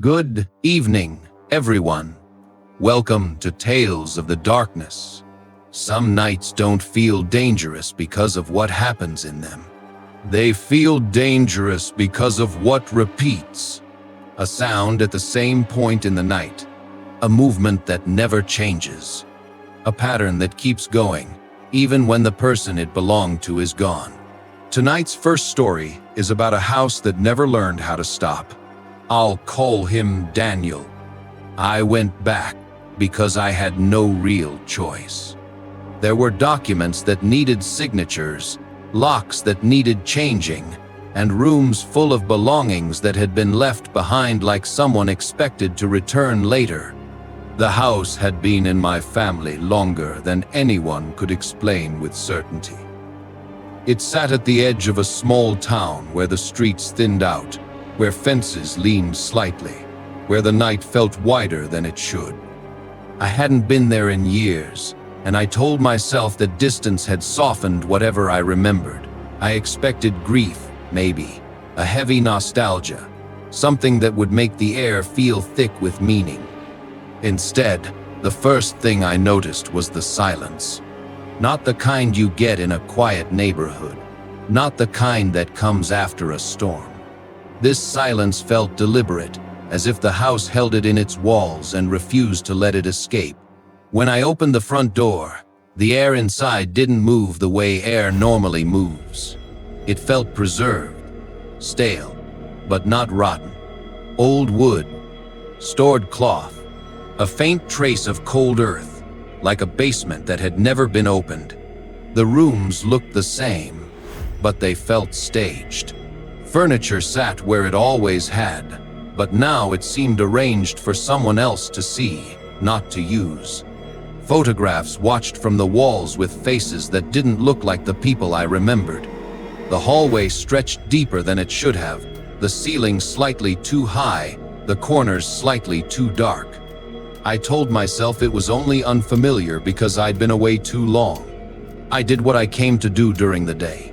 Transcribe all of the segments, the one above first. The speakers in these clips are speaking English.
Good evening, everyone. Welcome to Tales of the Darkness. Some nights don't feel dangerous because of what happens in them. They feel dangerous because of what repeats. A sound at the same point in the night. A movement that never changes. A pattern that keeps going, even when the person it belonged to is gone. Tonight's first story is about a house that never learned how to stop. I'll call him Daniel. I went back because I had no real choice. There were documents that needed signatures, locks that needed changing, and rooms full of belongings that had been left behind like someone expected to return later. The house had been in my family longer than anyone could explain with certainty. It sat at the edge of a small town where the streets thinned out, where fences leaned slightly, where the night felt wider than it should. I hadn't been there in years, and I told myself that distance had softened whatever I remembered. I expected grief, maybe, a heavy nostalgia, something that would make the air feel thick with meaning. Instead, the first thing I noticed was the silence. Not the kind you get in a quiet neighborhood, not the kind that comes after a storm. This silence felt deliberate, as if the house held it in its walls and refused to let it escape. When I opened the front door, the air inside didn't move the way air normally moves. It felt preserved, stale, but not rotten. Old wood, stored cloth, a faint trace of cold earth, like a basement that had never been opened. The rooms looked the same, but they felt staged. Furniture sat where it always had, but now it seemed arranged for someone else to see, not to use. Photographs watched from the walls with faces that didn't look like the people I remembered. The hallway stretched deeper than it should have, the ceiling slightly too high, the corners slightly too dark. I told myself it was only unfamiliar because I'd been away too long. I did what I came to do during the day.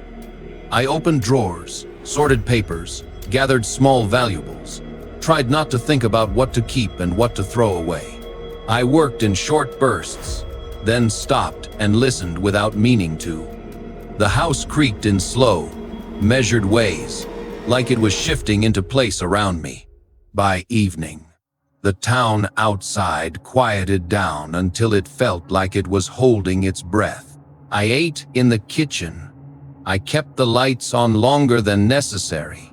I opened drawers, sorted papers, gathered small valuables, tried not to think about what to keep and what to throw away. I worked in short bursts, then stopped and listened without meaning to. The house creaked in slow, measured ways, like it was shifting into place around me. By evening, the town outside quieted down until it felt like it was holding its breath. I ate in the kitchen. I kept the lights on longer than necessary.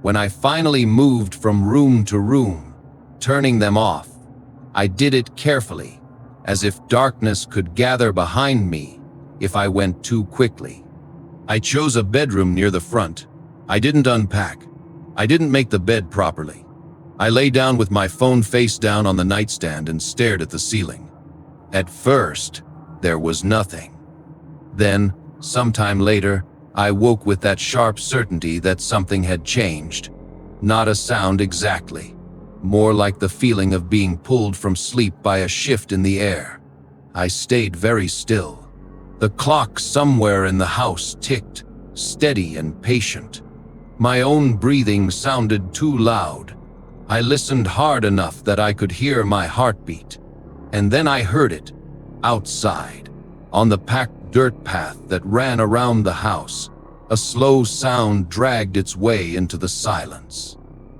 When I finally moved from room to room, turning them off, I did it carefully, as if darkness could gather behind me if I went too quickly. I chose a bedroom near the front. I didn't unpack. I didn't make the bed properly. I lay down with my phone face down on the nightstand and stared at the ceiling. At first, there was nothing. Then, sometime later, I woke with that sharp certainty that something had changed. Not a sound exactly, more like the feeling of being pulled from sleep by a shift in the air. I stayed very still. The clock somewhere in the house ticked, steady and patient. My own breathing sounded too loud. I listened hard enough that I could hear my heartbeat. And then I heard it, outside, on the packed dirt path that ran around the house. A slow sound dragged its way into the silence.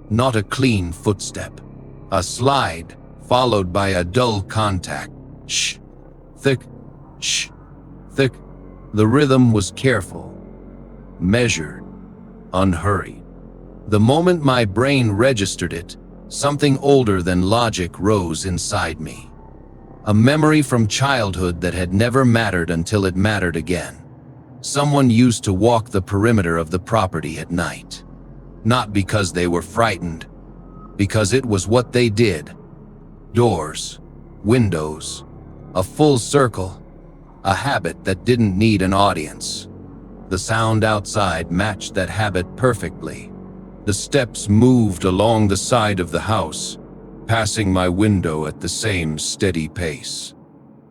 Not a clean footstep. A slide, followed by a dull contact. Shh. Thick. Shh. Thick. The rhythm was careful, measured, unhurried. The moment my brain registered it, something older than logic rose inside me. A memory from childhood that had never mattered until it mattered again. Someone used to walk the perimeter of the property at night. Not because they were frightened, because it was what they did. Doors, windows, a full circle, a habit that didn't need an audience. The sound outside matched that habit perfectly. The steps moved along the side of the house, passing my window at the same steady pace.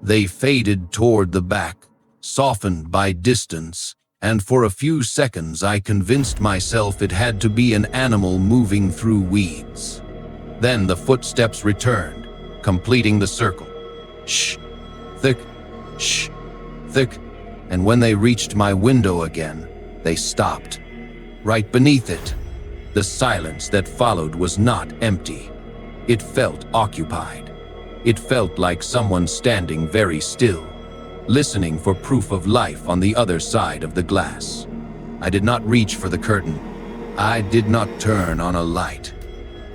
They faded toward the back, softened by distance, and for a few seconds I convinced myself it had to be an animal moving through weeds. Then the footsteps returned, completing the circle. Shh, thick, shh, thick, and when they reached my window again, they stopped. Right beneath it, the silence that followed was not empty. It felt occupied. It felt like someone standing very still, listening for proof of life on the other side of the glass. I did not reach for the curtain. I did not turn on a light.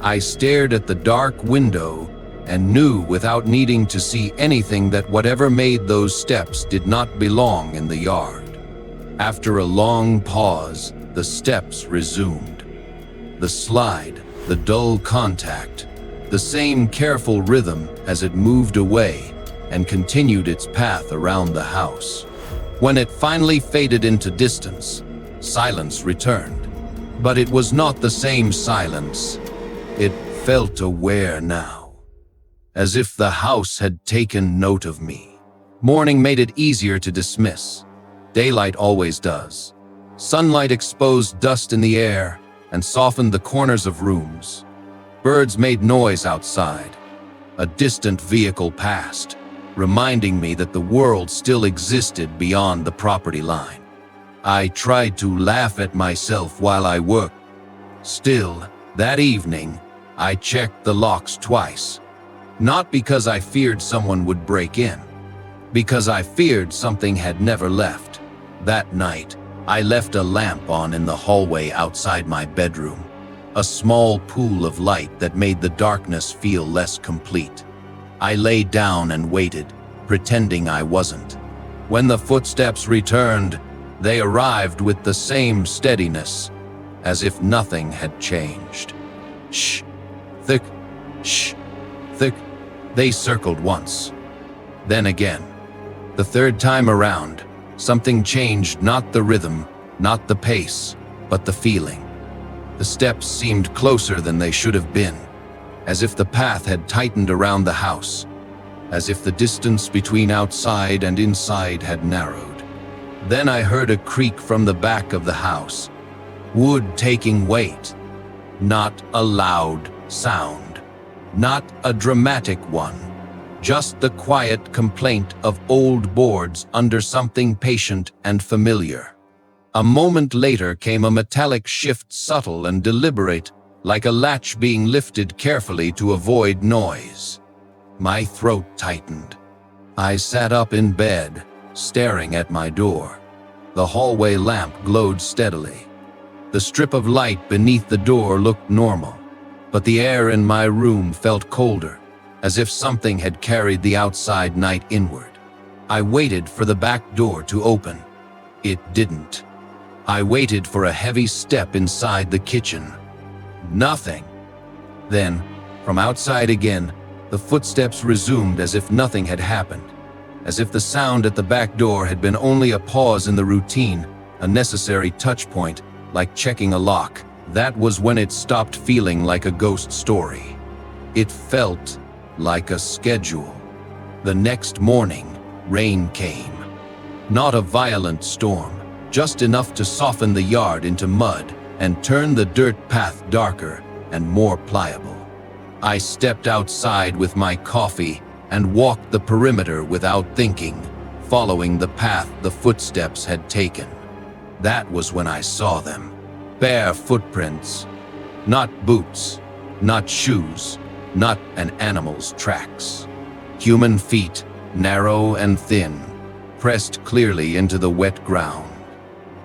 I stared at the dark window and knew without needing to see anything that whatever made those steps did not belong in the yard. After a long pause, the steps resumed. The slide, the dull contact, the same careful rhythm as it moved away and continued its path around the house. When it finally faded into distance, silence returned. But it was not the same silence. It felt aware now, as if the house had taken note of me. Morning made it easier to dismiss. Daylight always does. Sunlight exposed dust in the air and softened the corners of rooms. Birds made noise outside. A distant vehicle passed, reminding me that the world still existed beyond the property line. I tried to laugh at myself while I worked. Still, that evening, I checked the locks twice. Not because I feared someone would break in, because I feared something had never left. That night, I left a lamp on in the hallway outside my bedroom, a small pool of light that made the darkness feel less complete. I lay down and waited, pretending I wasn't. When the footsteps returned, they arrived with the same steadiness, as if nothing had changed. Shh, thick, shh, thick. They circled once. Then again. The third time around, something changed, not the rhythm, not the pace, but the feeling. The steps seemed closer than they should have been, as if the path had tightened around the house, as if the distance between outside and inside had narrowed. Then I heard a creak from the back of the house, wood taking weight. Not a loud sound, not a dramatic one, just the quiet complaint of old boards under something patient and familiar. A moment later came a metallic shift, subtle and deliberate, like a latch being lifted carefully to avoid noise. My throat tightened. I sat up in bed, staring at my door. The hallway lamp glowed steadily. The strip of light beneath the door looked normal, but the air in my room felt colder, as if something had carried the outside night inward. I waited for the back door to open. It didn't. I waited for a heavy step inside the kitchen. Nothing. Then, from outside again, the footsteps resumed as if nothing had happened, as if the sound at the back door had been only a pause in the routine, a necessary touch point, like checking a lock. That was when it stopped feeling like a ghost story. It felt like a schedule. The next morning, rain came. Not a violent storm, just enough to soften the yard into mud and turn the dirt path darker and more pliable. I stepped outside with my coffee and walked the perimeter without thinking, following the path the footsteps had taken. That was when I saw them. Bare footprints. Not boots, not shoes, not an animal's tracks. Human feet, narrow and thin, pressed clearly into the wet ground.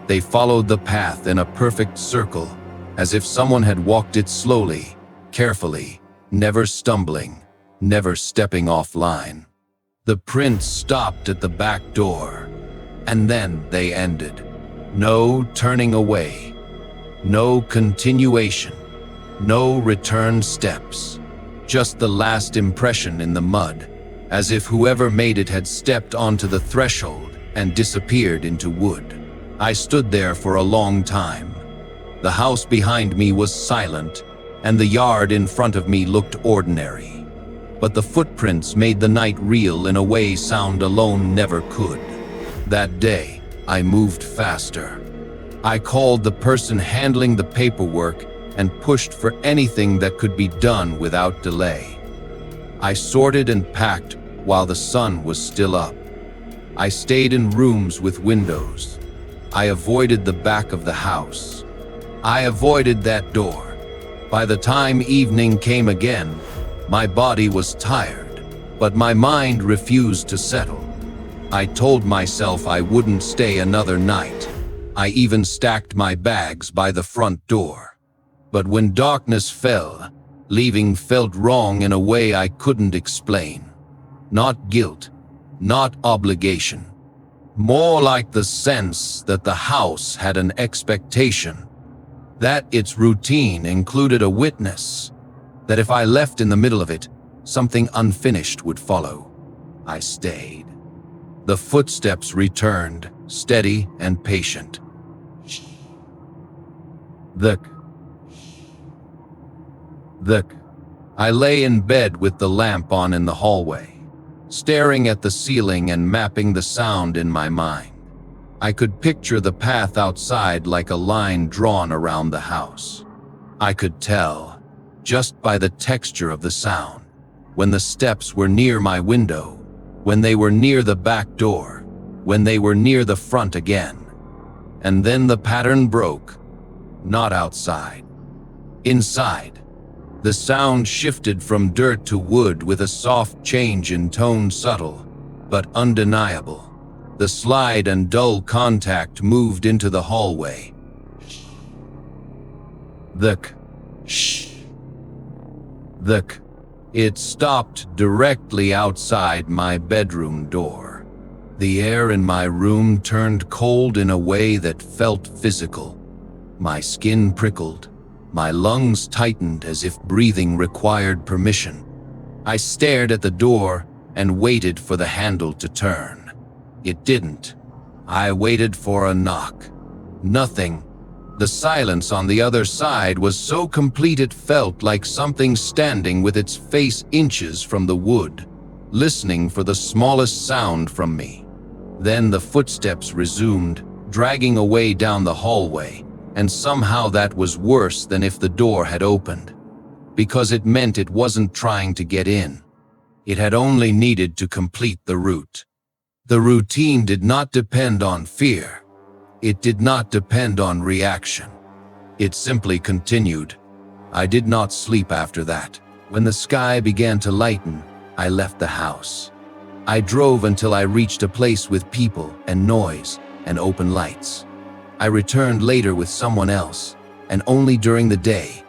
They followed the path in a perfect circle, as if someone had walked it slowly, carefully, never stumbling, never stepping offline. The prints stopped at the back door, and then they ended. No turning away, no continuation, no return steps. Just the last impression in the mud, as if whoever made it had stepped onto the threshold and disappeared into wood. I stood there for a long time. The house behind me was silent, and the yard in front of me looked ordinary. But the footprints made the night real in a way sound alone never could. That day, I moved faster. I called the person handling the paperwork and pushed for anything that could be done without delay. I sorted and packed while the sun was still up. I stayed in rooms with windows. I avoided the back of the house. I avoided that door. By the time evening came again, my body was tired, but my mind refused to settle. I told myself I wouldn't stay another night. I even stacked my bags by the front door. But when darkness fell, leaving felt wrong in a way I couldn't explain. Not guilt, not obligation. More like the sense that the house had an expectation, that its routine included a witness, that if I left in the middle of it, something unfinished would follow. I stayed. The footsteps returned, steady and patient. I lay in bed with the lamp on in the hallway, staring at the ceiling and mapping the sound in my mind. I could picture the path outside like a line drawn around the house. I could tell, just by the texture of the sound, when the steps were near my window, when they were near the back door, when they were near the front again. And then the pattern broke. Not outside. Inside. The sound shifted from dirt to wood with a soft change in tone, subtle but undeniable. The slide and dull contact moved into the hallway. It stopped directly outside my bedroom door. The air in my room turned cold in a way that felt physical. My skin prickled. My lungs tightened as if breathing required permission. I stared at the door and waited for the handle to turn. It didn't. I waited for a knock. Nothing. The silence on the other side was so complete it felt like something standing with its face inches from the wood, listening for the smallest sound from me. Then the footsteps resumed, dragging away down the hallway, and somehow that was worse than if the door had opened, because it meant it wasn't trying to get in. It had only needed to complete the route. The routine did not depend on fear. It did not depend on reaction. It simply continued. I did not sleep after that. When the sky began to lighten, I left the house. I drove until I reached a place with people and noise and open lights. I returned later with someone else, and only during the day,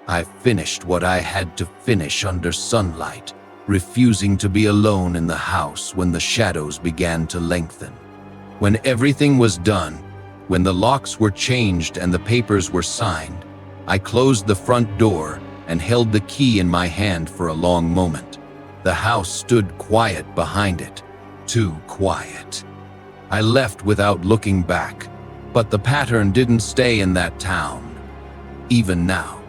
I finished what I had to finish under sunlight, refusing to be alone in the house when the shadows began to lengthen. When everything was done, when the locks were changed and the papers were signed, I closed the front door and held the key in my hand for a long moment. The house stood quiet behind it, too quiet. I left without looking back, but the pattern didn't stay in that town. Even now,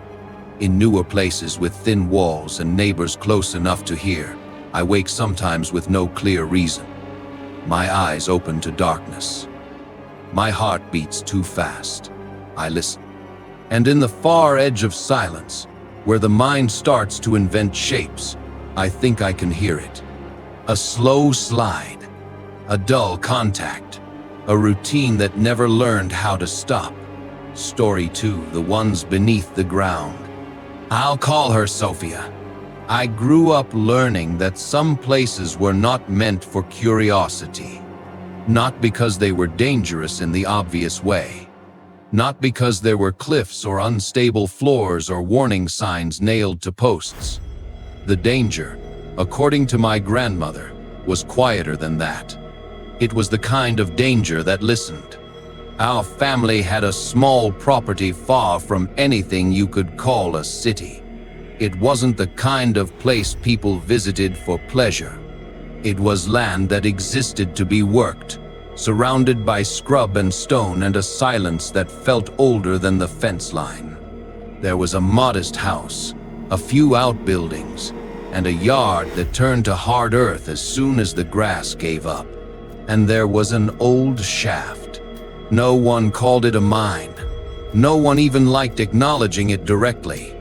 in newer places with thin walls and neighbors close enough to hear, I wake sometimes with no clear reason. My eyes open to darkness. My heart beats too fast. I listen. And in the far edge of silence, where the mind starts to invent shapes, I think I can hear it. A slow slide, a dull contact, a routine that never learned how to stop. Story 2, the ones beneath the ground. I'll call her Sophia. I grew up learning that some places were not meant for curiosity. Not because they were dangerous in the obvious way. Not because there were cliffs or unstable floors or warning signs nailed to posts. The danger, according to my grandmother, was quieter than that. It was the kind of danger that listened. Our family had a small property far from anything you could call a city. It wasn't the kind of place people visited for pleasure. It was land that existed to be worked, surrounded by scrub and stone and a silence that felt older than the fence line. There was a modest house, a few outbuildings, and a yard that turned to hard earth as soon as the grass gave up. And there was an old shaft. No one called it a mine. No one even liked acknowledging it directly.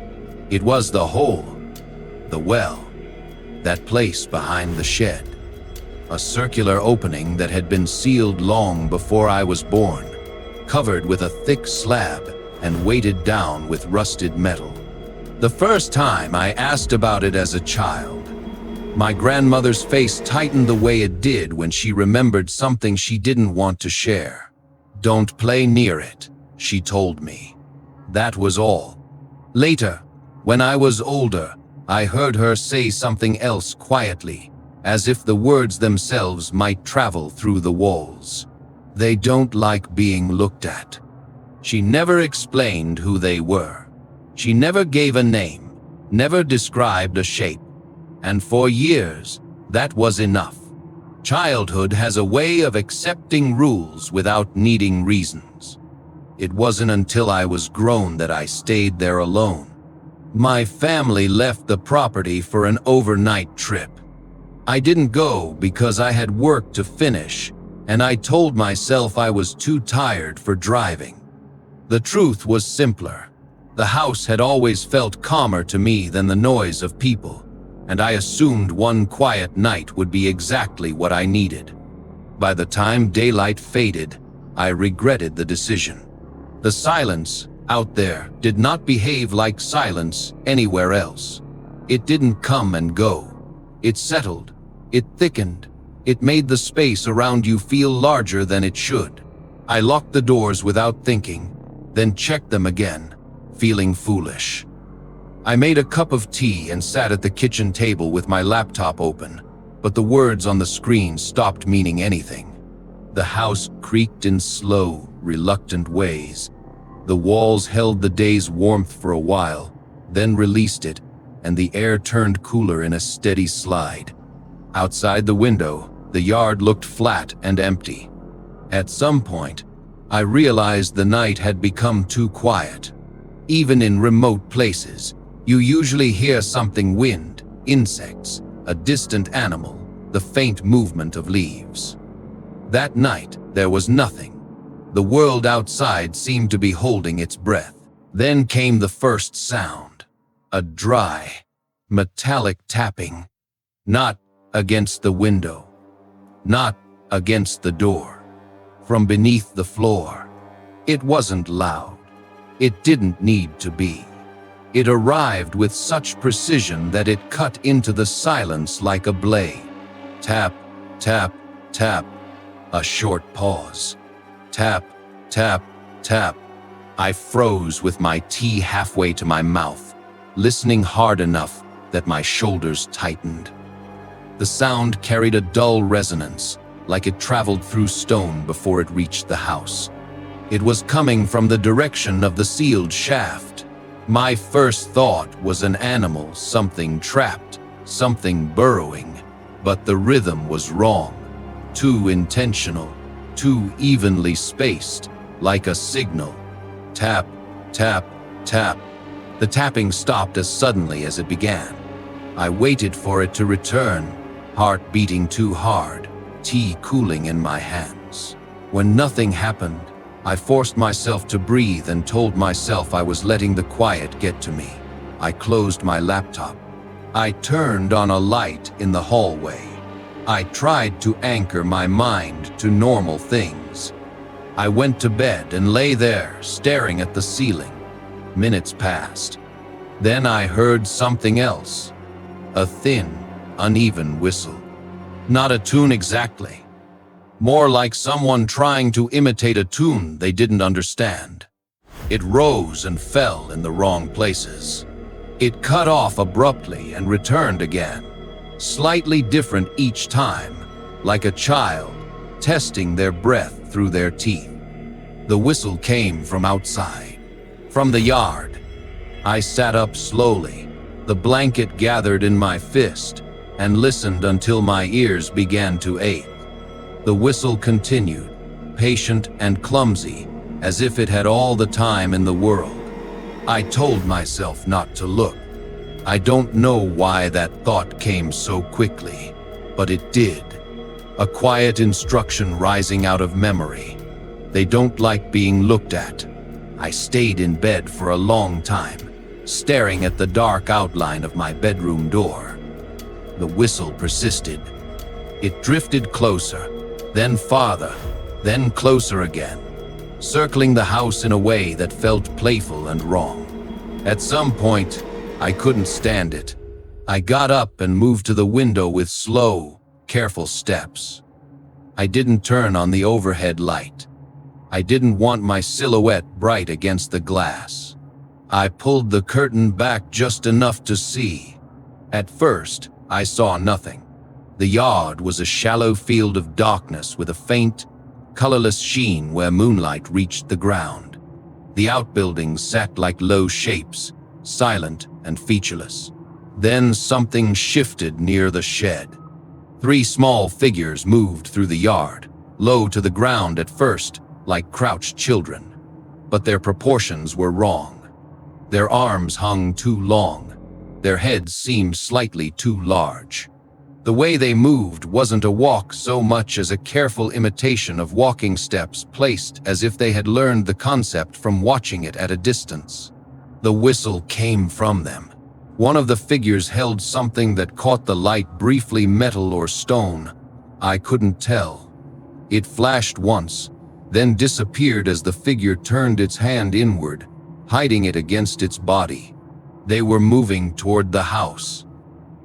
It was the hole, the well, that place behind the shed. A circular opening that had been sealed long before I was born, covered with a thick slab and weighted down with rusted metal. The first time I asked about it as a child, my grandmother's face tightened the way it did when she remembered something she didn't want to share. "Don't play near it," she told me. That was all. Later, when I was older, I heard her say something else quietly, as if the words themselves might travel through the walls. "They don't like being looked at." She never explained who they were. She never gave a name, never described a shape. And for years, that was enough. Childhood has a way of accepting rules without needing reasons. It wasn't until I was grown that I stayed there alone. My family left the property for an overnight trip. I didn't go because I had work to finish, and I told myself I was too tired for driving. The truth was simpler. The house had always felt calmer to me than the noise of people, and I assumed one quiet night would be exactly what I needed. By the time daylight faded, I regretted the decision. The silence out there did not behave like silence anywhere else. It didn't come and go. It settled. It thickened. It made the space around you feel larger than it should. I locked the doors without thinking, then checked them again, feeling foolish. I made a cup of tea and sat at the kitchen table with my laptop open, but the words on the screen stopped meaning anything. The house creaked in slow, reluctant ways. The walls held the day's warmth for a while, then released it, and the air turned cooler in a steady slide. Outside the window, the yard looked flat and empty. At some point, I realized the night had become too quiet. Even in remote places, you usually hear something: wind, insects, a distant animal, the faint movement of leaves. That night, there was nothing. The world outside seemed to be holding its breath. Then came the first sound. A dry, metallic tapping. Not against the window. Not against the door. From beneath the floor. It wasn't loud. It didn't need to be. It arrived with such precision that it cut into the silence like a blade. Tap, tap, tap. A short pause. Tap, tap, tap. I froze with my tea halfway to my mouth, listening hard enough that my shoulders tightened. The sound carried a dull resonance, like it traveled through stone before it reached the house. It was coming from the direction of the sealed shaft. My first thought was an animal, something trapped, something burrowing, but the rhythm was wrong. Too intentional, too evenly spaced, like a signal. Tap, tap, tap. The tapping stopped as suddenly as it began. I waited for it to return, heart beating too hard, tea cooling in my hands. When nothing happened, I forced myself to breathe and told myself I was letting the quiet get to me. I closed my laptop. I turned on a light in the hallway. I tried to anchor my mind to normal things. I went to bed and lay there, staring at the ceiling. Minutes passed. Then I heard something else. A thin, uneven whistle. Not a tune exactly. More like someone trying to imitate a tune they didn't understand. It rose and fell in the wrong places. It cut off abruptly and returned again, slightly different each time, like a child testing their breath through their teeth. The whistle came from outside, from the yard. I sat up slowly, the blanket gathered in my fist, and listened until my ears began to ache. The whistle continued, patient and clumsy, as if it had all the time in the world. I told myself not to look. I don't know why that thought came so quickly, but it did. A quiet instruction rising out of memory. They don't like being looked at. I stayed in bed for a long time, staring at the dark outline of my bedroom door. The whistle persisted. It drifted closer, then farther, then closer again, circling the house in a way that felt playful and wrong. At some point, I couldn't stand it. I got up and moved to the window with slow, careful steps. I didn't turn on the overhead light. I didn't want my silhouette bright against the glass. I pulled the curtain back just enough to see. At first, I saw nothing. The yard was a shallow field of darkness with a faint, colorless sheen where moonlight reached the ground. The outbuildings sat like low shapes, silent and featureless. Then something shifted near the shed. 3 small figures moved through the yard, low to the ground at first, like crouched children. But their proportions were wrong. Their arms hung too long. Their heads seemed slightly too large. The way they moved wasn't a walk so much as a careful imitation of walking steps placed as if they had learned the concept from watching it at a distance. The whistle came from them. One of the figures held something that caught the light, briefly metal or stone. I couldn't tell. It flashed once, then disappeared as the figure turned its hand inward, hiding it against its body. They were moving toward the house.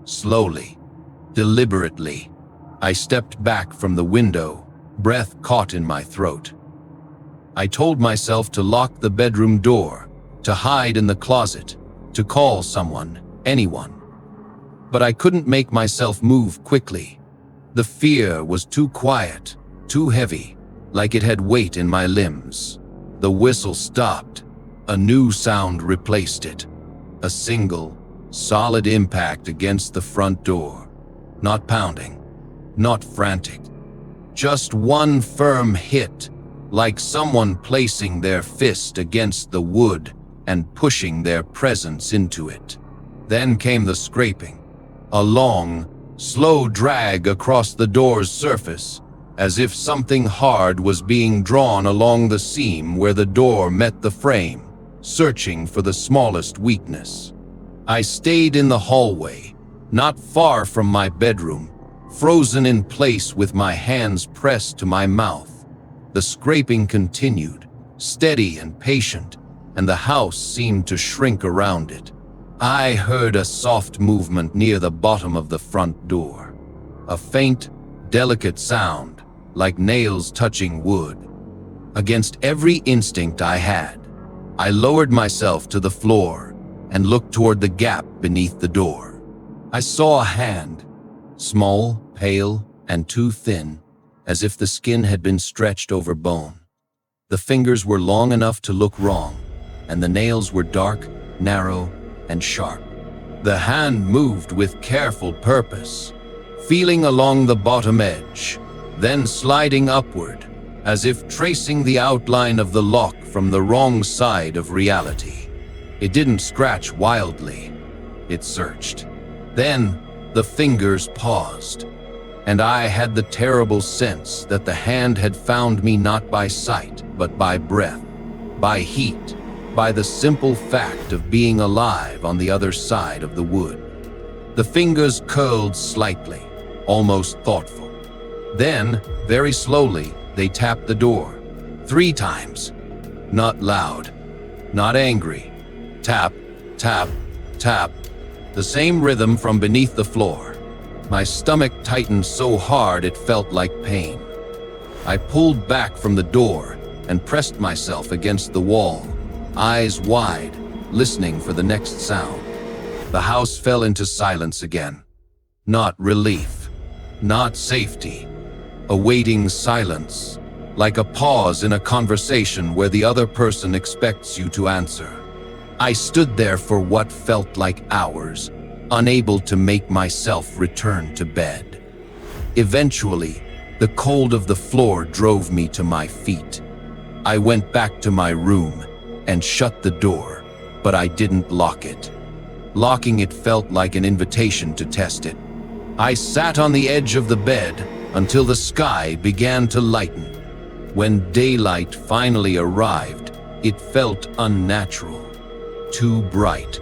Slowly, deliberately. I stepped back from the window, breath caught in my throat. I told myself to lock the bedroom door, to hide in the closet, to call someone, anyone. But I couldn't make myself move quickly. The fear was too quiet, too heavy, like it had weight in my limbs. The whistle stopped. A new sound replaced it. A single, solid impact against the front door. Not pounding, not frantic. Just one firm hit, like someone placing their fist against the wood and pushing their presence into it. Then came the scraping, a long, slow drag across the door's surface, as if something hard was being drawn along the seam where the door met the frame, searching for the smallest weakness. I stayed in the hallway, not far from my bedroom, frozen in place with my hands pressed to my mouth. The scraping continued, steady and patient, and the house seemed to shrink around it. I heard a soft movement near the bottom of the front door. A faint, delicate sound, like nails touching wood. Against every instinct I had, I lowered myself to the floor and looked toward the gap beneath the door. I saw a hand, small, pale, and too thin, as if the skin had been stretched over bone. The fingers were long enough to look wrong, and the nails were dark, narrow, and sharp. The hand moved with careful purpose, feeling along the bottom edge, then sliding upward, as if tracing the outline of the lock from the wrong side of reality. It didn't scratch wildly. It searched. Then the fingers paused, and I had the terrible sense that the hand had found me not by sight, but by breath, by heat, by the simple fact of being alive on the other side of the wood. The fingers curled slightly, almost thoughtful. Then, very slowly, they tapped the door. 3 times. Not loud, not angry. Tap, tap, tap. The same rhythm from beneath the floor. My stomach tightened so hard it felt like pain. I pulled back from the door and pressed myself against the wall, eyes wide, listening for the next sound. The house fell into silence again. Not relief, not safety. A waiting silence, like a pause in a conversation where the other person expects you to answer. I stood there for what felt like hours, unable to make myself return to bed. Eventually, the cold of the floor drove me to my feet. I went back to my room and shut the door, but I didn't lock it. Locking it felt like an invitation to test it. I sat on the edge of the bed until the sky began to lighten. When daylight finally arrived, It felt unnatural, too bright,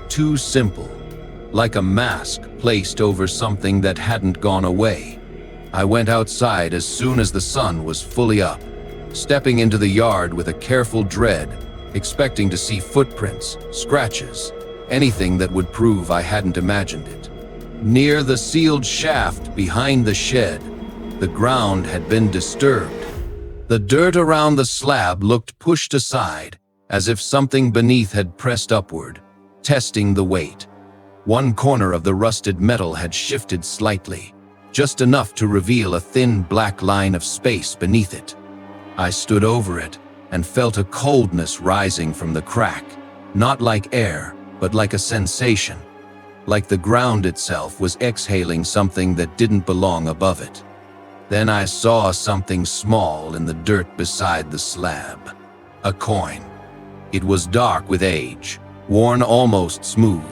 too simple, like a mask placed over something that hadn't gone away. I went outside as soon as the sun was fully up, stepping into the yard with a careful dread, expecting to see footprints, scratches, anything that would prove I hadn't imagined it. Near the sealed shaft behind the shed, the ground had been disturbed. The dirt around the slab looked pushed aside, as if something beneath had pressed upward, testing the weight. One corner of the rusted metal had shifted slightly, just enough to reveal a thin black line of space beneath it. I stood over it and felt a coldness rising from the crack, not like air, but like a sensation, like the ground itself was exhaling something that didn't belong above it. Then I saw something small in the dirt beside the slab. A coin. It was dark with age, worn almost smooth,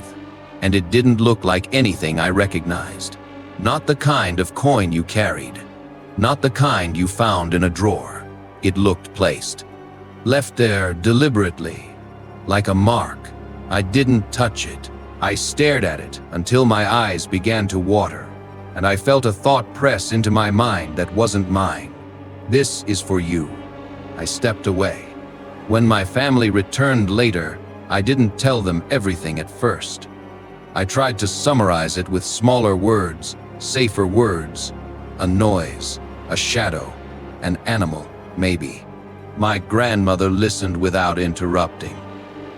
and it didn't look like anything I recognized. Not the kind of coin you carried. Not the kind you found in a drawer. It looked placed. Left there deliberately, like a mark. I didn't touch it. I stared at it until my eyes began to water, and I felt a thought press into my mind that wasn't mine. This is for you. I stepped away. When my family returned later, I didn't tell them everything at first. I tried to summarize it with smaller words, safer words. A noise, a shadow, an animal, maybe. My grandmother listened without interrupting.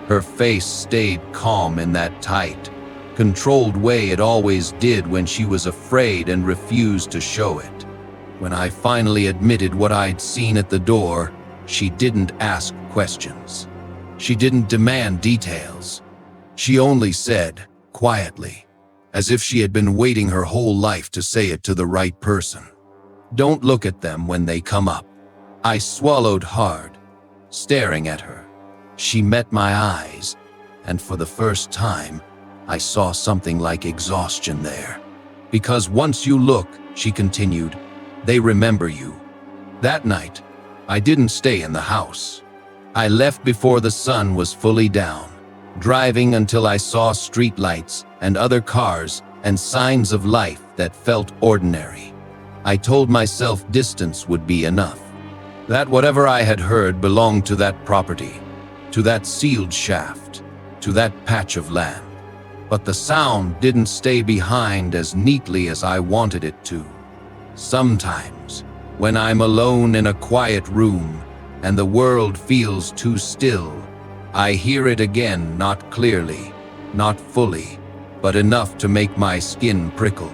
Her face stayed calm in that tight, controlled way it always did when she was afraid and refused to show it. When I finally admitted what I'd seen at the door, she didn't ask questions. She didn't demand details. She only said, quietly, as if she had been waiting her whole life to say it to the right person, "Don't look at them when they come up." I swallowed hard, staring at her. She met my eyes, and for the first time, I saw something like exhaustion there. Because once you look, she continued, they remember you. That night, I didn't stay in the house. I left before the sun was fully down, driving until I saw streetlights and other cars and signs of life that felt ordinary. I told myself distance would be enough. That whatever I had heard belonged to that property, to that sealed shaft, to that patch of land. But the sound didn't stay behind as neatly as I wanted it to. Sometimes, when I'm alone in a quiet room and the world feels too still, I hear it again, not clearly, not fully, but enough to make my skin prickle.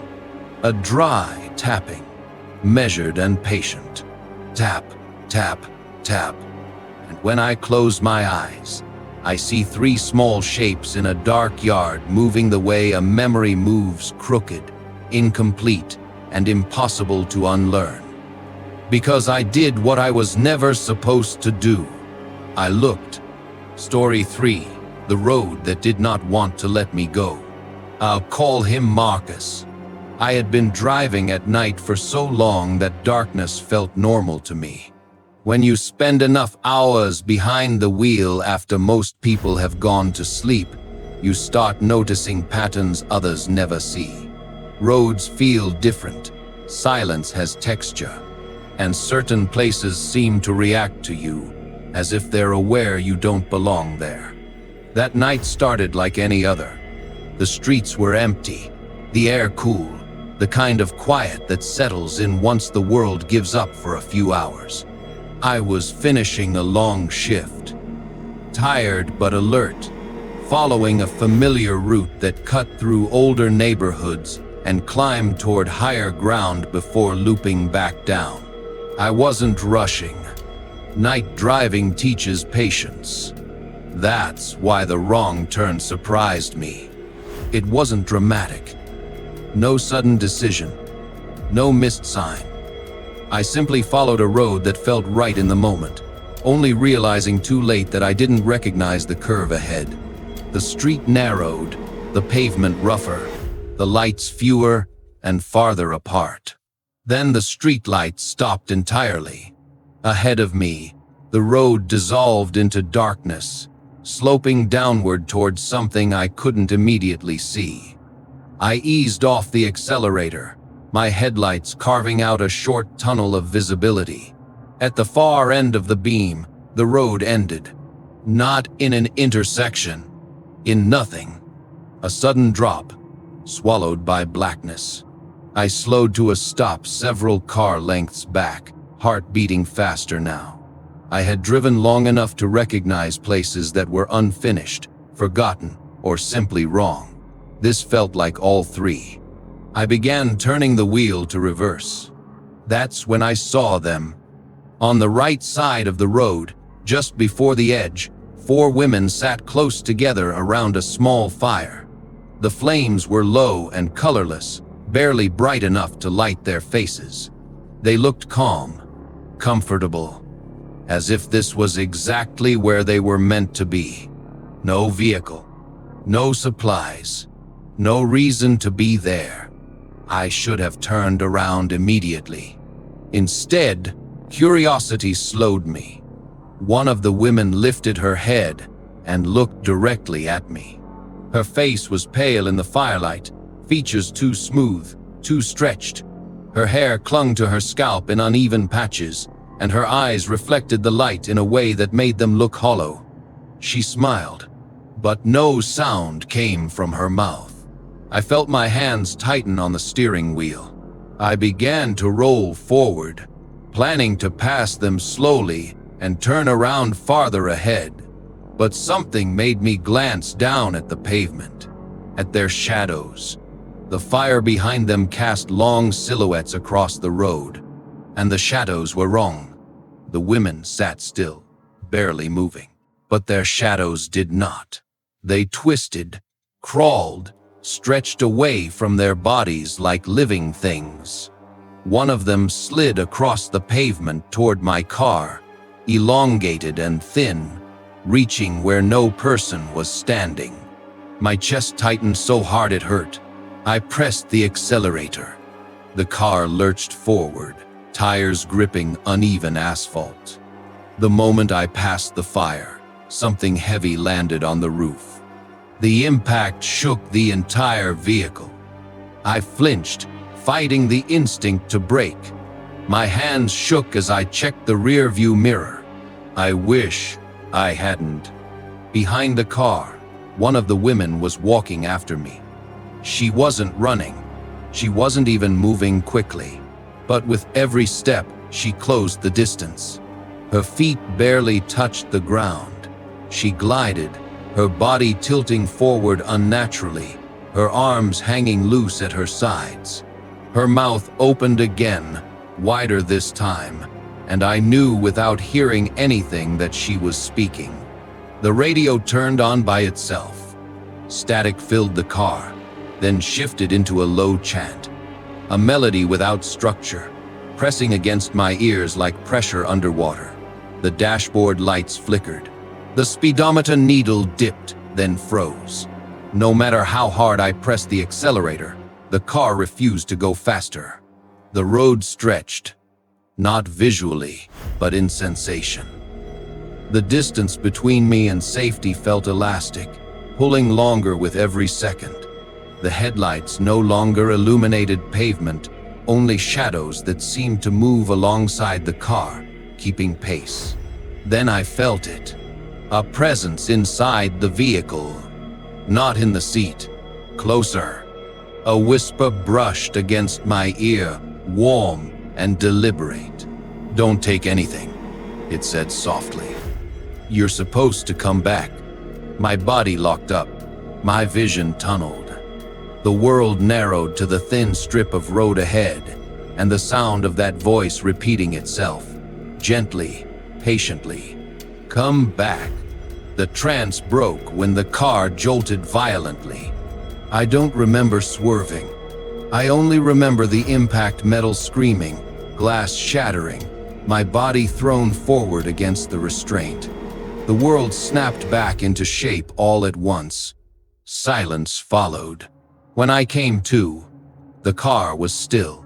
A dry tapping, measured and patient. Tap, tap, tap. And when I close my eyes, I see three small shapes in a dark yard moving the way a memory moves, crooked, incomplete, and impossible to unlearn. Because I did what I was never supposed to do. I looked. Story 3, the road that did not want to let me go. I'll call him Marcus. I had been driving at night for so long that darkness felt normal to me. When you spend enough hours behind the wheel after most people have gone to sleep, you start noticing patterns others never see. Roads feel different, silence has texture, and certain places seem to react to you, as if they're aware you don't belong there. That night started like any other. The streets were empty, the air cool, the kind of quiet that settles in once the world gives up for a few hours. I was finishing a long shift, tired but alert, following a familiar route that cut through older neighborhoods and climbed toward higher ground before looping back down. I wasn't rushing. Night driving teaches patience. That's why the wrong turn surprised me. It wasn't dramatic. No sudden decision. No missed sign. I simply followed a road that felt right in the moment, only realizing too late that I didn't recognize the curve ahead. The street narrowed, the pavement rougher, the lights fewer and farther apart. Then the street light stopped entirely. Ahead of me, The road dissolved into darkness, sloping downward towards something I couldn't immediately see. I eased off the accelerator, my headlights carving out a short tunnel of visibility. At the far end of the beam, the road ended. Not in an intersection, in nothing. A sudden drop, swallowed by blackness. I slowed to a stop several car lengths back, heart beating faster now. I had driven long enough to recognize places that were unfinished, forgotten, or simply wrong. This felt like all three. I began turning the wheel to reverse. That's when I saw them. On the right side of the road, just before the edge, 4 women sat close together around a small fire. The flames were low and colorless, barely bright enough to light their faces. They looked calm, comfortable, as if this was exactly where they were meant to be. No vehicle, no supplies, no reason to be there. I should have turned around immediately. Instead, curiosity slowed me. One of the women lifted her head and looked directly at me. Her face was pale in the firelight, features too smooth, too stretched. Her hair clung to her scalp in uneven patches, and her eyes reflected the light in a way that made them look hollow. She smiled, but no sound came from her mouth. I felt my hands tighten on the steering wheel. I began to roll forward, planning to pass them slowly and turn around farther ahead. But something made me glance down at the pavement, at their shadows. The fire behind them cast long silhouettes across the road, and the shadows were wrong. The women sat still, barely moving, but their shadows did not. They twisted, crawled, stretched away from their bodies like living things. One of them slid across the pavement toward my car, elongated and thin, reaching where no person was standing. My chest tightened so hard it hurt. I pressed the accelerator. The car lurched forward, tires gripping uneven asphalt. The moment I passed the fire, something heavy landed on the roof. The impact shook the entire vehicle. I flinched, fighting the instinct to brake. My hands shook as I checked the rearview mirror. I wish I hadn't. Behind the car, one of the women was walking after me. She wasn't running. She wasn't even moving quickly. But with every step, she closed the distance. Her feet barely touched the ground. She glided, her body tilting forward unnaturally, her arms hanging loose at her sides. Her mouth opened again, wider this time, and I knew without hearing anything that she was speaking. The radio turned on by itself. Static filled the car, then shifted into a low chant. A melody without structure, pressing against my ears like pressure underwater. The dashboard lights flickered. The speedometer needle dipped, then froze. No matter how hard I pressed the accelerator, the car refused to go faster. The road stretched, not visually, but in sensation. The distance between me and safety felt elastic, pulling longer with every second. The headlights no longer illuminated pavement, only shadows that seemed to move alongside the car, keeping pace. Then I felt it. A presence inside the vehicle. Not in the seat. Closer. A whisper brushed against my ear, warm and deliberate. "Don't take anything," it said softly. "You're supposed to come back." My body locked up. My vision tunneled. The world narrowed to the thin strip of road ahead, and the sound of that voice repeating itself, gently, patiently. "Come back." The trance broke when the car jolted violently. I don't remember swerving. I only remember the impact, metal screaming, glass shattering, my body thrown forward against the restraint. The world snapped back into shape all at once. Silence followed. When I came to, the car was still,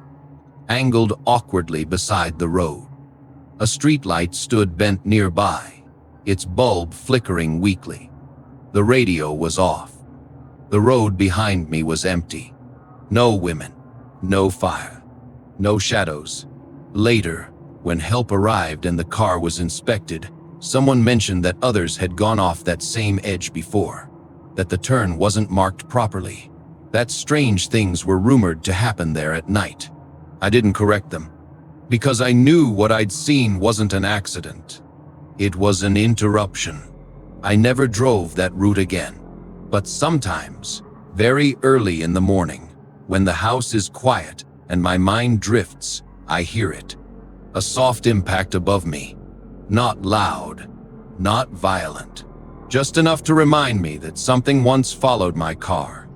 angled awkwardly beside the road. A streetlight stood bent nearby, its bulb flickering weakly. The radio was off. The road behind me was empty. No women, no fire, no shadows. Later, when help arrived and the car was inspected, someone mentioned that others had gone off that same edge before, that the turn wasn't marked properly, that strange things were rumored to happen there at night. I didn't correct them, because I knew what I'd seen wasn't an accident. It was an interruption. I never drove that route again. But sometimes, very early in the morning, when the house is quiet and my mind drifts, I hear it. A soft impact above me. Not loud, not violent. Just enough to remind me that something once followed my car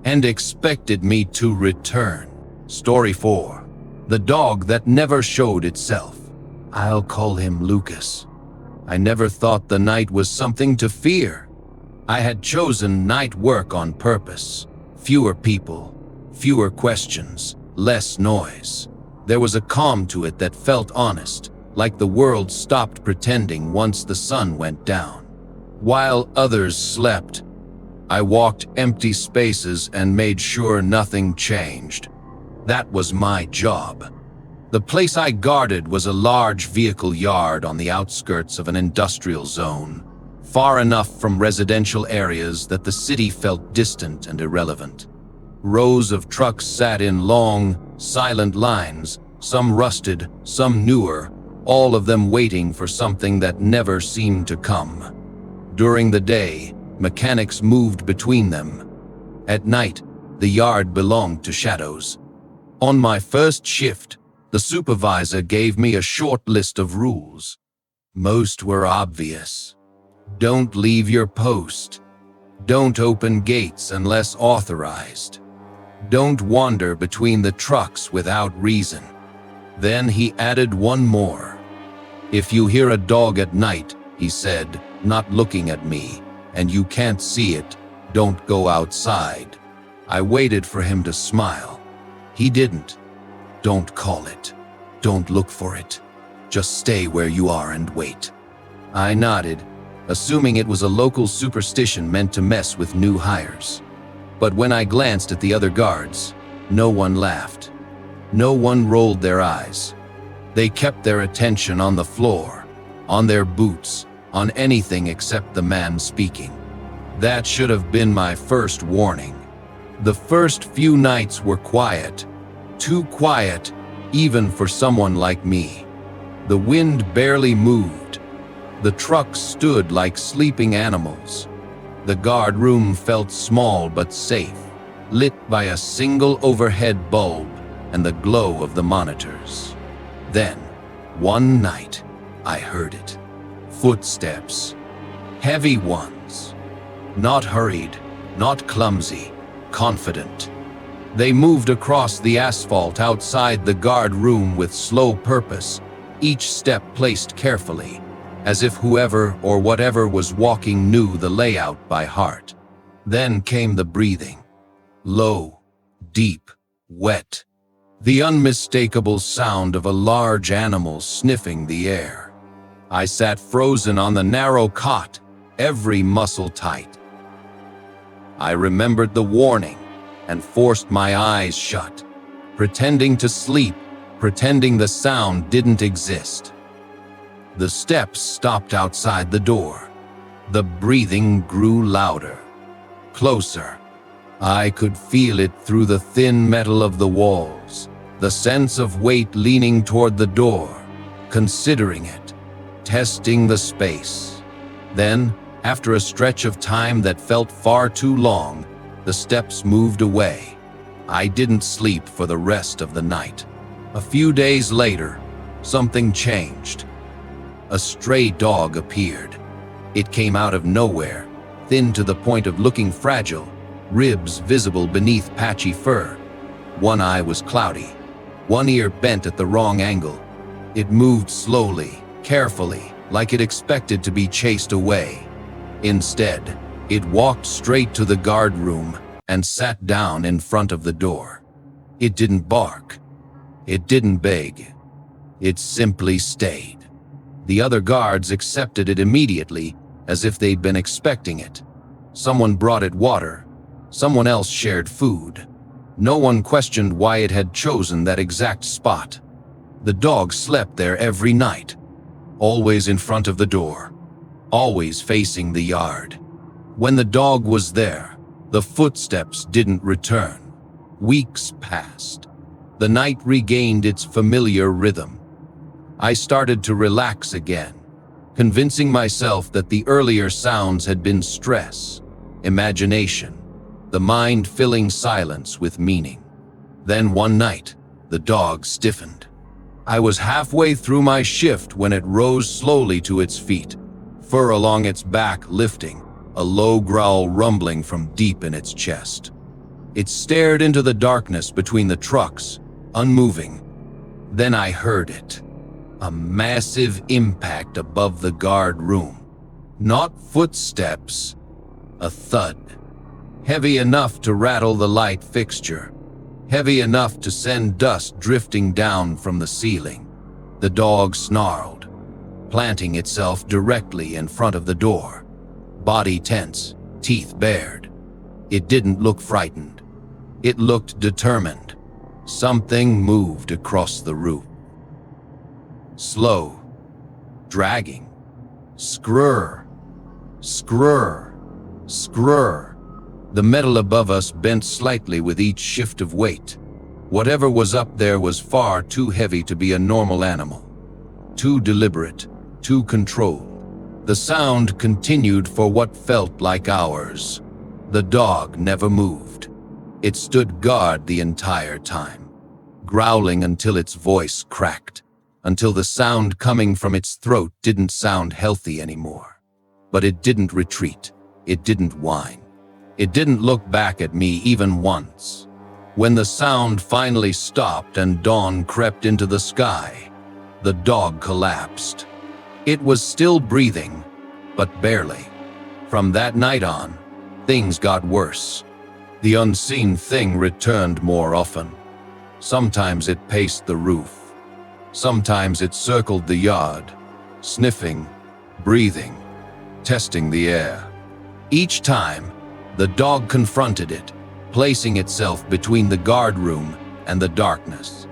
and expected me to return. Story 4. The dog that never showed itself. I'll call him Lucas. I never thought the night was something to fear. I had chosen night work on purpose. Fewer people, fewer questions, less noise. There was a calm to it that felt honest, like the world stopped pretending once the sun went down. While others slept, I walked empty spaces and made sure nothing changed. That was my job. The place I guarded was a large vehicle yard on the outskirts of an industrial zone, far enough from residential areas that the city felt distant and irrelevant. Rows of trucks sat in long, silent lines, some rusted, some newer, all of them waiting for something that never seemed to come. During the day, mechanics moved between them. At night, the yard belonged to shadows. On my first shift, the supervisor gave me a short list of rules. Most were obvious. Don't leave your post. Don't open gates unless authorized. Don't wander between the trucks without reason. Then he added one more. If you hear a dog at night, he said, not looking at me, and you can't see it, don't go outside. I waited for him to smile. He didn't. Don't call it. Don't look for it. Just stay where you are and wait. I nodded, assuming it was a local superstition meant to mess with new hires. But when I glanced at the other guards, no one laughed. No one rolled their eyes. They kept their attention on the floor, on their boots, on anything except the man speaking. That should have been my first warning. The first few nights were quiet, too quiet, even for someone like me. The wind barely moved. The trucks stood like sleeping animals. The guard room felt small but safe, lit by a single overhead bulb and the glow of the monitors. Then, one night, I heard it. Footsteps. Heavy ones. Not hurried, not clumsy, confident. They moved across the asphalt outside the guard room with slow purpose, each step placed carefully, as if whoever or whatever was walking knew the layout by heart. Then came the breathing. Low, deep, wet. The unmistakable sound of a large animal sniffing the air. I sat frozen on the narrow cot, every muscle tight. I remembered the warning and forced my eyes shut, pretending to sleep, pretending the sound didn't exist. The steps stopped outside the door. The breathing grew louder, closer. I could feel it through the thin metal of the walls, the sense of weight leaning toward the door, considering it, testing the space. Then, after a stretch of time that felt far too long, the steps moved away. I didn't sleep for the rest of the night. A few days later, something changed. A stray dog appeared. It came out of nowhere, thin to the point of looking fragile, ribs visible beneath patchy fur. One eye was cloudy, one ear bent at the wrong angle. It moved slowly, carefully, like it expected to be chased away. Instead, it walked straight to the guard room and sat down in front of the door. It didn't bark. It didn't beg. It simply stayed. The other guards accepted it immediately, as if they'd been expecting it. Someone brought it water. Someone else shared food. No one questioned why it had chosen that exact spot. The dog slept there every night, always in front of the door, always facing the yard. When the dog was there, the footsteps didn't return. Weeks passed. The night regained its familiar rhythm. I started to relax again, convincing myself that the earlier sounds had been stress, imagination, the mind filling silence with meaning. Then one night, the dog stiffened. I was halfway through my shift when it rose slowly to its feet, fur along its back lifting, a low growl rumbling from deep in its chest. It stared into the darkness between the trucks, unmoving. Then I heard it. A massive impact above the guard room. Not footsteps, a thud. Heavy enough to rattle the light fixture. Heavy enough to send dust drifting down from the ceiling. The dog snarled, planting itself directly in front of the door. Body tense, teeth bared. It didn't look frightened. It looked determined. Something moved across the roof. Slow, dragging. Scrrr, scrrr, scrrr. The metal above us bent slightly with each shift of weight. Whatever was up there was far too heavy to be a normal animal. Too deliberate, too controlled. The sound continued for what felt like hours. The dog never moved. It stood guard the entire time, growling until its voice cracked, until the sound coming from its throat didn't sound healthy anymore. But it didn't retreat. It didn't whine. It didn't look back at me even once. When the sound finally stopped and dawn crept into the sky, the dog collapsed. It was still breathing, but barely. From that night on, things got worse. The unseen thing returned more often. Sometimes it paced the roof. Sometimes it circled the yard, sniffing, breathing, testing the air. Each time, the dog confronted it, placing itself between the guard room and the darkness.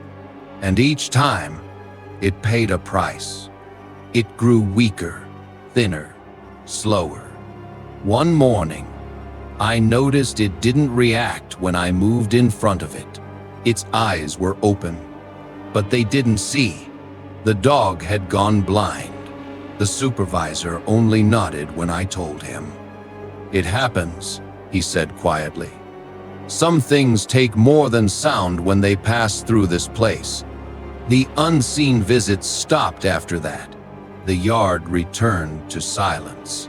And each time, it paid a price. It grew weaker, thinner, slower. One morning, I noticed it didn't react when I moved in front of it. Its eyes were open, but they didn't see. The dog had gone blind. The supervisor only nodded when I told him. "It happens," he said quietly. "Some things take more than sound when they pass through this place." The unseen visits stopped after that. The yard returned to silence.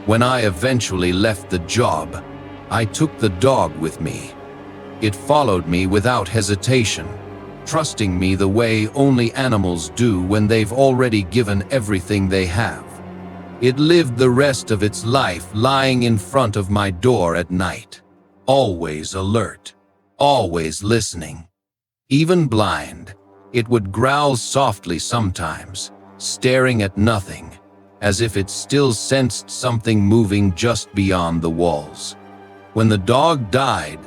When I eventually left the job, I took the dog with me. It followed me without hesitation, trusting me the way only animals do when they've already given everything they have. It lived the rest of its life lying in front of my door at night, always alert, always listening. Even blind, it would growl softly sometimes, staring at nothing, as if it still sensed something moving just beyond the walls. When the dog died,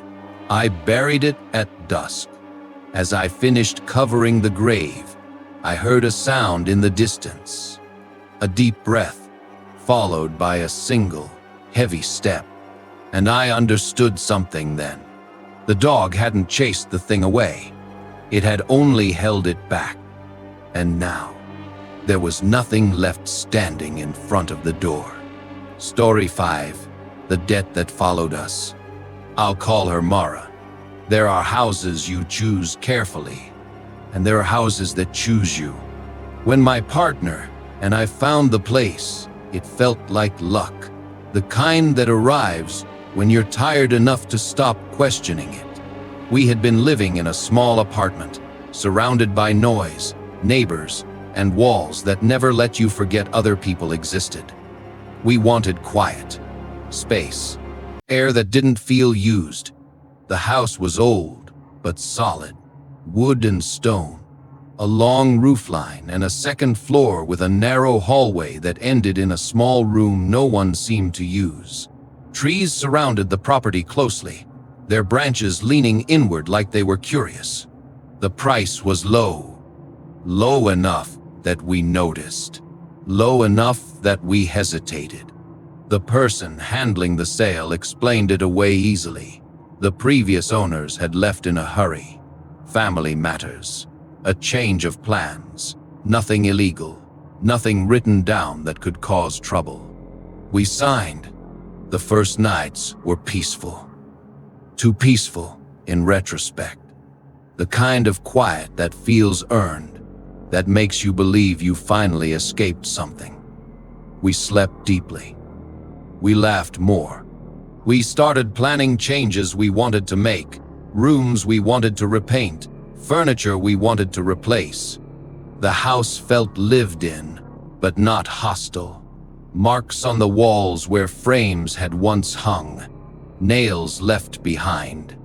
I buried it at dusk. As I finished covering the grave, I heard a sound in the distance. A deep breath, followed by a single, heavy step. And I understood something then. The dog hadn't chased the thing away. It had only held it back. And now, there was nothing left standing in front of the door. Story 5. The debt that followed us. I'll call her Mara. There are houses you choose carefully, and there are houses that choose you. When my partner and I found the place, it felt like luck, the kind that arrives when you're tired enough to stop questioning it. We had been living in a small apartment, surrounded by noise, neighbors, and walls that never let you forget other people existed. We wanted quiet, space, air that didn't feel used. The house was old, but solid, wood and stone. A long roofline and a second floor with a narrow hallway that ended in a small room no one seemed to use. Trees surrounded the property closely, their branches leaning inward like they were curious. The price was low. Low enough that we noticed. Low enough that we hesitated. The person handling the sale explained it away easily. The previous owners had left in a hurry. Family matters. A change of plans. Nothing illegal. Nothing written down that could cause trouble. We signed. The first nights were peaceful. Too peaceful, in retrospect. The kind of quiet that feels earned, that makes you believe you finally escaped something. We slept deeply. We laughed more. We started planning changes we wanted to make, rooms we wanted to repaint, furniture we wanted to replace. The house felt lived in, but not hostile. Marks on the walls where frames had once hung. Nails left behind.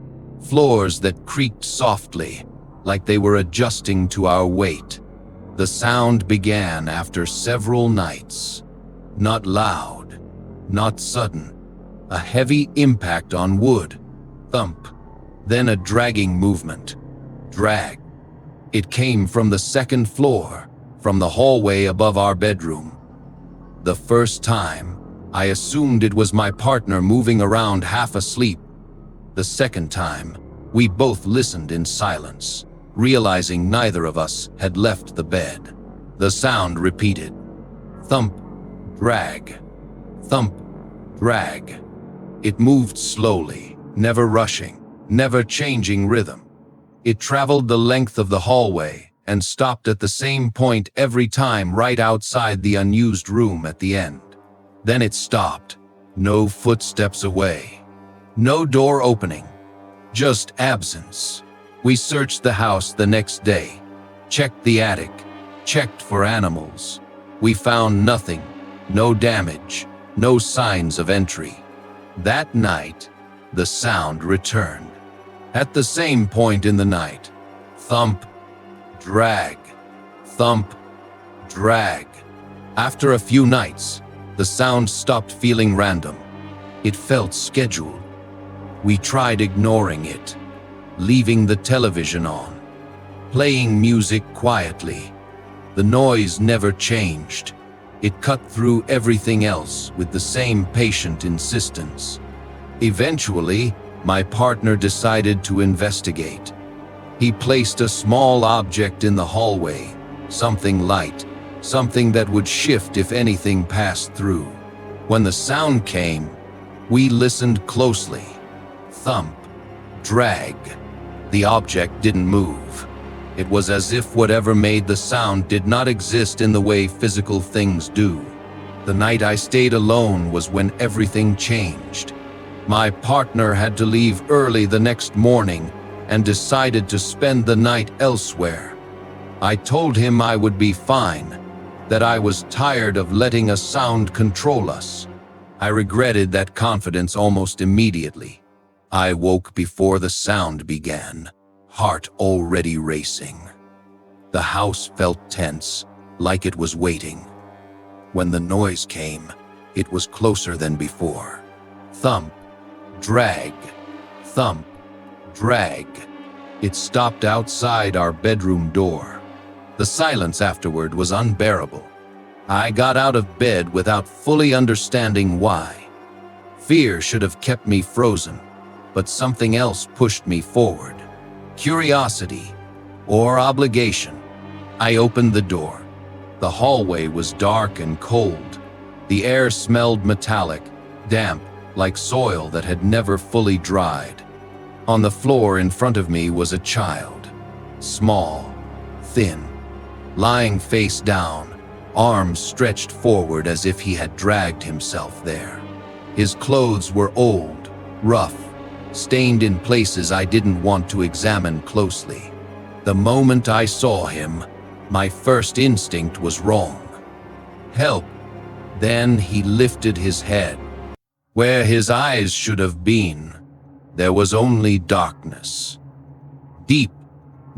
Floors that creaked softly, like they were adjusting to our weight. The sound began after several nights. Not loud, not sudden. A heavy impact on wood. Thump. Then a dragging movement. Drag. It came from the second floor, from the hallway above our bedroom. The first time, I assumed it was my partner moving around half asleep. The second time, we both listened in silence, realizing neither of us had left the bed. The sound repeated. Thump, drag. Thump, drag. It moved slowly, never rushing, never changing rhythm. It traveled the length of the hallway and stopped at the same point every time right outside the unused room at the end. Then it stopped. No footsteps away. No door opening. Just absence. We searched the house the next day. Checked the attic. Checked for animals. We found nothing. No damage. No signs of entry. That night, the sound returned. At the same point in the night. Thump, drag, thump, drag. After a few nights, the sound stopped feeling random. It felt scheduled. We tried ignoring it, leaving the television on, playing music quietly. The noise never changed. It cut through everything else with the same patient insistence. Eventually, my partner decided to investigate. He placed a small object in the hallway, something light, something that would shift if anything passed through. When the sound came, we listened closely. Thump, drag. The object didn't move. It was as if whatever made the sound did not exist in the way physical things do. The night I stayed alone was when everything changed. My partner had to leave early the next morning and decided to spend the night elsewhere. I told him I would be fine, that I was tired of letting a sound control us. I regretted that confidence almost immediately. I woke before the sound began, heart already racing. The house felt tense, like it was waiting. When the noise came, it was closer than before. Thump, drag, thump, drag. It stopped outside our bedroom door. The silence afterward was unbearable. I got out of bed without fully understanding why. Fear should have kept me frozen, but something else pushed me forward. Curiosity or obligation. I opened the door. The hallway was dark and cold. The air smelled metallic, damp, like soil that had never fully dried. On the floor in front of me was a child, small, thin, lying face down, arms stretched forward as if he had dragged himself there. His clothes were old, rough, stained in places I didn't want to examine closely. The moment I saw him, my first instinct was wrong. Help. Then he lifted his head. Where his eyes should have been, there was only darkness. Deep,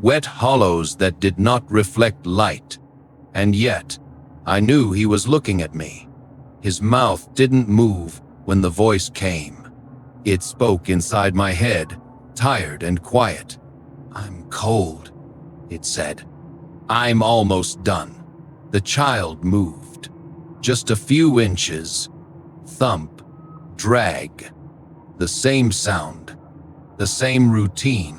wet hollows that did not reflect light. And yet, I knew he was looking at me. His mouth didn't move when the voice came. It spoke inside my head, tired and quiet. "I'm cold," it said. "I'm almost done." The child moved. Just a few inches. Thump. Drag. The same sound. The same routine.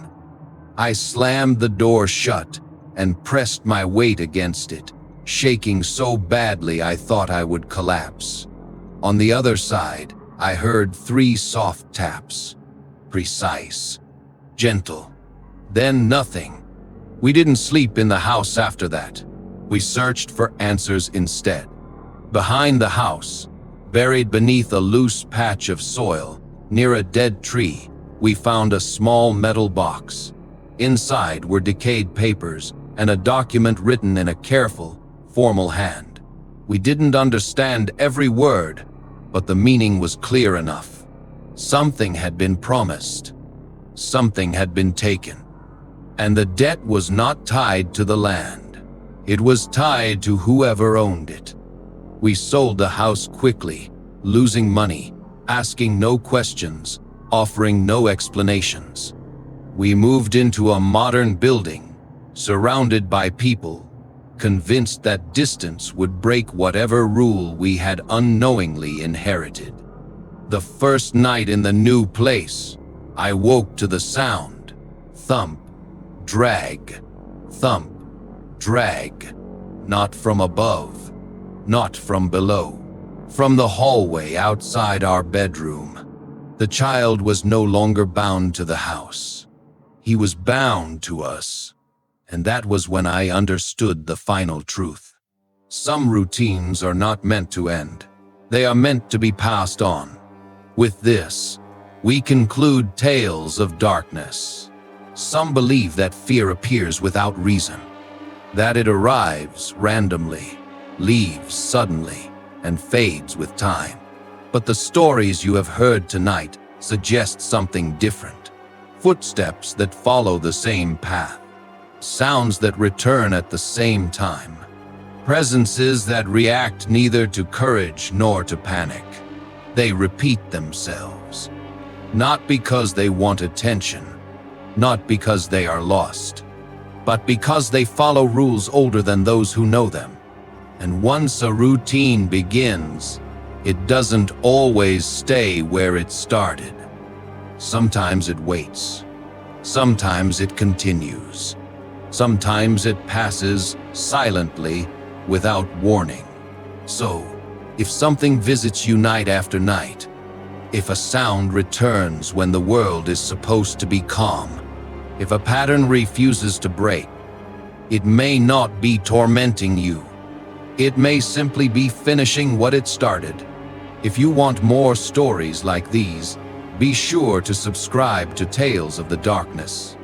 I slammed the door shut and pressed my weight against it, shaking so badly I thought I would collapse. On the other side, I heard 3 soft taps. Precise. Gentle. Then nothing. We didn't sleep in the house after that. We searched for answers instead. Behind the house, buried beneath a loose patch of soil, near a dead tree, we found a small metal box. Inside were decayed papers and a document written in a careful, formal hand. We didn't understand every word, but the meaning was clear enough. Something had been promised. Something had been taken. And the debt was not tied to the land. It was tied to whoever owned it. We sold the house quickly, losing money, asking no questions, offering no explanations. We moved into a modern building, surrounded by people, convinced that distance would break whatever rule we had unknowingly inherited. The first night in the new place, I woke to the sound. Thump, drag, thump, drag. Not from above, not from below. From the hallway outside our bedroom. The child was no longer bound to the house. He was bound to us. And that was when I understood the final truth. Some routines are not meant to end. They are meant to be passed on. With this, we conclude Tales of Darkness. Some believe that fear appears without reason, that it arrives randomly, leaves suddenly, and fades with time. But the stories you have heard tonight suggest something different. Footsteps that follow the same path. Sounds that return at the same time. Presences that react neither to courage nor to panic. They repeat themselves. Not because they want attention, not because they are lost, but because they follow rules older than those who know them. And once a routine begins, it doesn't always stay where it started. Sometimes it waits. Sometimes it continues. Sometimes it passes silently without warning. So, if something visits you night after night, if a sound returns when the world is supposed to be calm, if a pattern refuses to break, it may not be tormenting you. It may simply be finishing what it started. If you want more stories like these, be sure to subscribe to Tales of the Darkness.